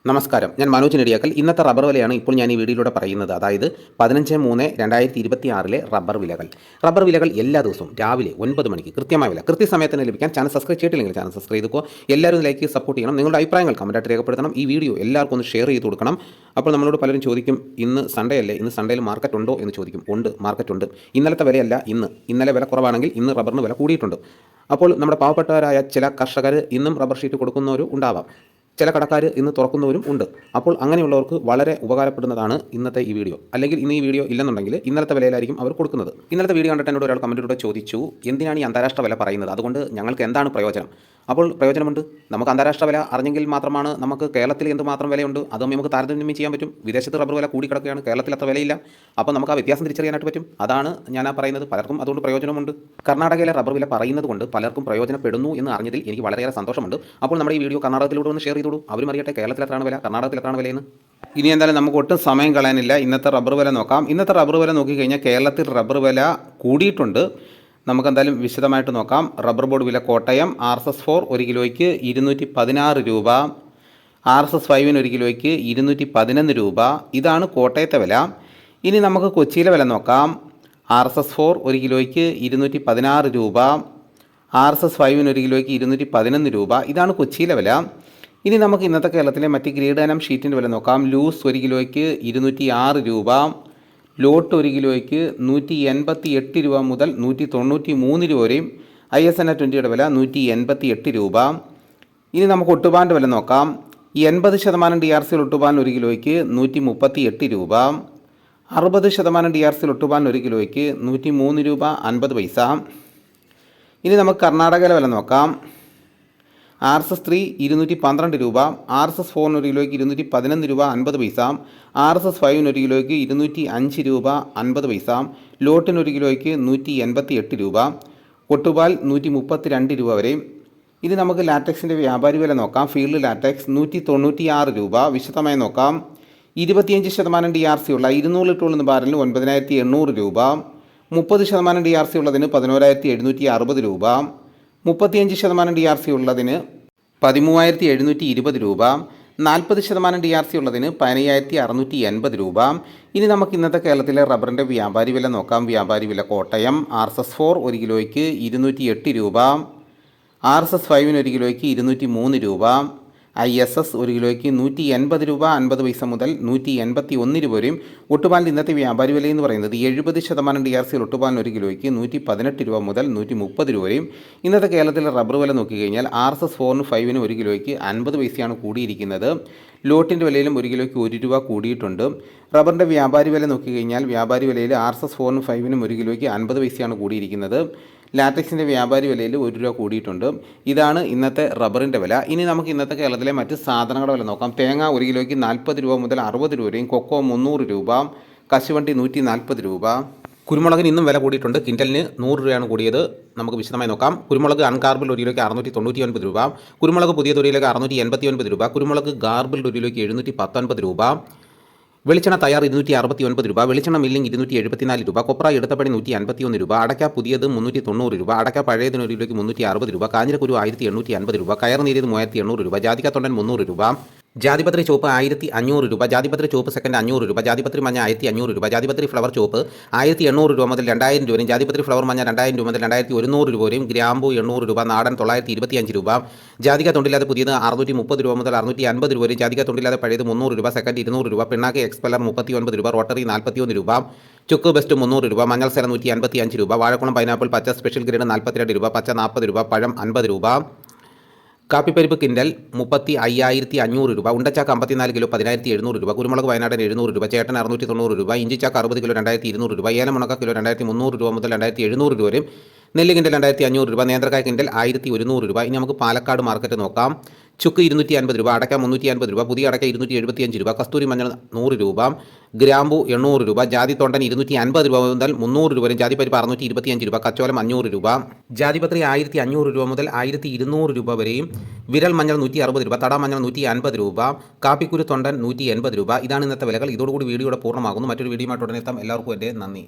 നമസ്കാരം, ഞാൻ മനോജ് നെടിയാക്കൽ. ഇന്നത്തെ റബ്ബർ വിലയാണ് ഇപ്പോൾ ഞാൻ ഈ വീഡിയോയിലൂടെ പറയുന്നത്. അതായത് 15/3/2026 റബ്ബർ വിലകൾ എല്ലാ ദിവസവും രാവിലെ 9 മണിക്ക് കൃത്യമായ വില കൃത്യസമയത്തിന് ലഭിക്കാൻ ചാനൽ സബ്സ്ക്രൈബ് ചെയ്തിട്ടില്ലെങ്കിൽ ചാനൽ സബ്സ്ക്രൈബ് ചെയ്തുകോ. എല്ലാവരും ലൈക്ക് ചെയ്ത് സപ്പോർട്ട് ചെയ്യണം. നിങ്ങളുടെ അഭിപ്രായങ്ങൾ കമൻറ്റായിട്ട് രേഖപ്പെടുത്തണം. ഈ വീഡിയോ എല്ലാവർക്കും ഒന്ന് ഷെയർ ചെയ്ത് കൊടുക്കണം. അപ്പോൾ നമ്മളോട് പലരും ചോദിക്കും, ഇന്ന് സൺഡേ അല്ലേ, ഇന്ന് സൺഡേയിൽ മാർക്കറ്റ് ഉണ്ടോ എന്ന് ചോദിക്കും. ഉണ്ട്, മാർക്കറ്റ് ഉണ്ട്. ഇന്നലത്തെ വിലയല്ല ഇന്നലെ വില കുറവാണെങ്കിൽ ഇന്ന് റബ്ബറിന് വില കൂടിയിട്ടുണ്ട്. അപ്പോൾ നമ്മുടെ പാവപ്പെട്ടവരായ ചില കർഷകർ ഇന്നും റബ്ബർ ഷീറ്റ് കൊടുക്കുന്നവരും ഉണ്ടാവാം. ചില കടക്കാർ ഇന്ന് തുറക്കുന്നവരും ഉണ്ട്. അപ്പോൾ അങ്ങനെയുള്ളവർക്ക് വളരെ ഉപകാരപ്പെടുന്നതാണ് ഇന്നത്തെ ഈ വീഡിയോ. അല്ലെങ്കിൽ ഇന്ന് ഈ വീഡിയോ ഇല്ലെന്നുണ്ടെങ്കിൽ ഇന്നലത്തെ വിലയിലായിരിക്കും അവർ കൊടുക്കുന്നത്. ഇന്നലത്തെ വീഡിയോ കണ്ടിട്ട് എന്നോട് ഒരാൾ കമൻറ്റിലൂടെ ചോദിച്ചു, എന്തിനാണ് ഈ അന്താരാഷ്ട്ര വില പറയുന്നത്, അതുകൊണ്ട് ഞങ്ങൾക്ക് എന്താണ് പ്രയോജനം? അപ്പോൾ പ്രയോജനമുണ്ട്. നമുക്ക് അന്താരാഷ്ട്ര വില അറിഞ്ഞെങ്കിൽ മാത്രമാണ് നമുക്ക് കേരളത്തിൽ എന്തുമാത്രം വിലയുണ്ട് അതും നമുക്ക് താരതമ്യം ചെയ്യാൻ പറ്റും. വിദേശത്ത് റബ്ബർ വില കൂടിക്കിടക്കുകയാണ്, കേരളത്തിൽ അത്ര വിലയില്ല. അപ്പോൾ നമുക്ക് ആ വ്യത്യാസം തിരിച്ചറിയാനായിട്ട് പറ്റും. അതാണ് ഞാൻ പറയുന്നത്. പലർക്കും അതുകൊണ്ട് പ്രയോജനമുണ്ട്. കർണാടകയിലെ റബ്ബർ വില പറയുന്നത് കൊണ്ട് പലർക്കും പ്രയോജനപ്പെടുന്നു എന്ന് അറിഞ്ഞതിൽ എനിക്ക് വളരെയേറെ സന്തോഷമുണ്ട്. അപ്പോൾ നമ്മുടെ ഈ വീഡിയോ കർണാടകത്തിലൂടെ ഒന്ന് ഷെയർ ചെയ്തോളൂ. അവരും അറിയട്ടെ കേരളത്തിൽ എത്രയാണ് വില, കർണാടകത്തിൽ എത്രയാണ് വിലയെന്ന്. ഇനി എന്തായാലും നമുക്ക് ഒട്ടും സമയം കളയാനില്ല. ഇന്നത്തെ റബ്ബർ വില നോക്കാം. ഇന്നത്തെ റബ്ബർ വില നോക്കിക്കഴിഞ്ഞാൽ കേരളത്തിൽ റബ്ബർ വില കൂടിയിട്ടുണ്ട്. നമുക്കെന്തായാലും വിശദമായിട്ട് നോക്കാം. റബ്ബർ ബോർഡ് വില കോട്ടയം RSS-4 1 കിലോയ്ക്ക് 216 രൂപ, RSS-5 1 കിലോയ്ക്ക് 211 രൂപ. ഇതാണ് കോട്ടയത്തെ വില. ഇനി നമുക്ക് കൊച്ചിയിലെ വില നോക്കാം. RSS-4 1 കിലോയ്ക്ക് 216 രൂപ, RSS-5 1 കിലോയ്ക്ക് 211 രൂപ. ഇതാണ് കൊച്ചിയിലെ വില. ഇനി നമുക്ക് ഇന്നത്തെ കേരളത്തിലെ മറ്റ് ഗ്രേഡ് ഇനം ഷീറ്റിൻ്റെ വില നോക്കാം. ലൂസ് 1 കിലോയ്ക്ക് 206 രൂപ, ലോട്ട് 1 കിലോയ്ക്ക് 188 രൂപ മുതൽ 193 രൂപ വരെയും. ISNA 20യുടെ വില 188 രൂപ. ഇനി നമുക്ക് ഒട്ടുപാലിൻ്റെ വില നോക്കാം. 80% DRC ഒട്ടുപാൽ 1 കിലോയ്ക്ക് 138 രൂപ, 60% DRC ഒട്ടുപാൽ 1 കിലോയ്ക്ക് 103 രൂപ 50 പൈസ. ഇനി നമുക്ക് കർണാടകയിലെ വില നോക്കാം. RSS-3 212 രൂപ, RSS-4 1 കിലോയ്ക്ക് 211 രൂപ 50 പൈസ, RSS-5 1 കിലോയ്ക്ക് 205 രൂപ 50 പൈസ, ലോട്ടിന് 1 കിലോയ്ക്ക് 188 രൂപ, ഒട്ടുപാൽ 132 രൂപ വരെ. ഇനി നമുക്ക് ലാറ്റക്സിൻ്റെ വ്യാപാരി വില നോക്കാം. ഫീൽഡ് ലാറ്റക്സ് 196 രൂപ. വിശദമായി നോക്കാം. 25% DRC ഉള്ള 200 ലിറ്റർ ഉള്ള ബാരലിന് 9800 രൂപ, 30% DRC ഉള്ളതിന് 11760 രൂപ, 35% DRC ഉള്ളതിന് 13720 രൂപ, 40% DRC ഉള്ളതിന് 15680 രൂപ. ഇനി നമുക്ക് ഇന്നത്തെ കേരളത്തിലെ റബ്ബറിൻ്റെ വ്യാപാരി വില നോക്കാം. വ്യാപാരി വില കോട്ടയം RSS-4 1 കിലോയ്ക്ക് 208 രൂപ, RSS-5 1 കിലോയ്ക്ക് 203 രൂപ, ISS 1 കിലോയ്ക്ക് 180 രൂപ 50 പൈസ മുതൽ 181 രൂപ വരെയും. ഒട്ടുപാലിൻ്റെ ഇന്നത്തെ വ്യാപാരി വില എന്ന് പറയുന്നത് 70% DRC ഒട്ടുപാലിന് 1 കിലോയ്ക്ക് 118 രൂപ മുതൽ 130 രൂപ വരെയും. ഇന്നത്തെ കേരളത്തിലെ റബ്ബർ വില നോക്കിക്കഴിഞ്ഞാൽ RSS-4 5 1 കിലോയ്ക്ക് 50 പൈസയാണ് കൂടിയിരിക്കുന്നത്. ലോട്ടിൻ്റെ വിലയിലും 1 കിലോയ്ക്ക് 1 രൂപ കൂടിയിട്ടുണ്ട്. റബ്ബറിൻ്റെ വ്യാപാരി വില നോക്കിക്കഴിഞ്ഞാൽ വ്യാപാരി വിലയിൽ RSS-4 5 1 കിലോയ്ക്ക് 50 പൈസയാണ് കൂടിയിരിക്കുന്നത്. ലാറ്റക്സിൻ്റെ വ്യാപാരി വിലയിൽ 1 രൂപ കൂടിയിട്ടുണ്ട്. ഇതാണ് ഇന്നത്തെ റബ്ബറിൻ്റെ വില. ഇനി നമുക്ക് ഇന്നത്തെ കേരളത്തിലെ മറ്റ് സാധനങ്ങളുടെ വില നോക്കാം. തേങ്ങ 1 കിലോയ്ക്ക് 40 രൂപ മുതൽ 60 രൂപ വരെയും, കൊക്കോ 300 രൂപ, കശുവണ്ടി 140 രൂപ. കുരുമുളകിന് ഇന്നും വില കൂടിയിട്ടുണ്ട്. ക്വിൻ്റലിന് 100 രൂപയാണ് കൂടിയത്. നമുക്ക് വിശദമായി നോക്കാം. കുരുമുളക് അൺഗാർബിൾഡ് 1 കിലോയ്ക്ക് 699 രൂപ, കുരുമുളക് പുതിയ 1 കിലോയ്ക്ക് 689 രൂപ, കുരുമുളക് ഗാർബിൾഡ് 1 കിലോയ്ക്ക് 719 രൂപ, വെളിച്ചെണ്ണ തയ്യാർ 269 രൂപ, വെളിച്ചെണ്ണ മില്ലിംഗ് 274 രൂപ, കൊപ്ര എടുത്തപ്പടി 151 രൂപ, അടയ്ക്ക പുതിയത് 390 രൂപ, അടയ്ക്ക പഴയതിന് 1 കിലോയ്ക്ക് 360 രൂപ, കാഞ്ഞിരക്കുരു 1850 രൂപ, കയർ നീരിയത് 3800 രൂപ, ജാതിക്കത്തൊണ്ടൻ 300 രൂപ, ജാതിപത്രി ചുവപ്പ് 1500 രൂപ, ജാതിപത്രി ചുവപ്പ് സെക്കൻഡ് 500 രൂപ, ജാതിപത്രി മഞ്ഞ 1500 രൂപ, ജാതിപത്രി ഫ്ലവർ ചുവപ്പ് 1800 രൂപ മുതൽ 2000 രൂപ വരെയും, ജാതിപത്രി ഫ്ലവർ മഞ്ഞ 2000 രൂപ മുതൽ 2100 രൂപ വരെയും, ഗ്രാമ്പു 800 രൂപ, നാടൻ 925 രൂപ, ജാതിക തൊണ്ടില്ലാതെ പുതിയത് 630 രൂപ മുതൽ 650 രൂപ വരെയും, ജാതിക തൊണ്ടില്ലാതെ പഴയത് 300 രൂപ, സെക്കൻഡ് 200 രൂപ, പിണ്ണാക്ക് എക്സ്പെല്ലർ 39 രൂപ, റോട്ടറി 41 രൂപ, ചുക്ക് ബെസ്റ്റ് 300 രൂപ, മഞ്ഞൾ സേല 155 രൂപ, വാഴക്കുളം പൈനാപ്പിൾ പച്ച സ്പെഷ്യൽ ഗ്രേഡ് 42 രൂപ, പച്ച 40 രൂപ, പഴം 50 രൂപ, കാപ്പിപ്പരിപ്പ് കിൻഡൽ 35,500 രൂപ, ഉണ്ടച്ചാക്ക് 54 കിലോ 10,700 രൂപ, കുരുമുളക് വയനാടൻ 700 രൂപ, ചേട്ടൻ 690 രൂപ, ഇഞ്ചിച്ചാക്ക് 60 കിലോ 2200 രൂപ, ഏലമുണക്ക കിലോ 2300 രൂപ മുതൽ 2700 രൂപ വരെയും, നെല്ല് കിൻഡൽ 2500 രൂപ, നേന്ത്രക്കായ കിൻഡൽ 1100 രൂപ. ഇനി നമുക്ക് പാലക്കാട് മാർക്കറ്റ് നോക്കാം. ചുക്ക് 250 രൂപ, അടയ്ക്ക 350 രൂപ, പുതിയ അടയ്ക്ക 275 രൂപ, കസ്തൂരി മഞ്ഞൾ 100 രൂപ, ഗ്രാമ്പു 800 രൂപ, ജാതി തൊണ്ടൻ 250 രൂപ മുതൽ 300 രൂപ വരെയും, ജാതിപ്പരിപ്പ് 625 രൂപ, കച്ചോലം 500 രൂപ, ജാതിപത്രി 1500 രൂപ മുതൽ 1200 രൂപ വരെയും, വിരൽ മഞ്ഞൾ 160 രൂപ, തട മഞ്ഞൾ 150 രൂപ, കാപ്പിക്കുരു തൊണ്ടൻ 180 രൂപ. ഇതാണ് ഇന്നത്തെ വിലകൾ. ഇതോടുകൂടി വീഡിയോയുടെ പൂർണ്ണമാകുന്നു. മറ്റൊരു വീഡിയോയുമായിട്ട് ഉടനെ എത്താം. എല്ലാവർക്കും എൻ്റെ നന്ദി.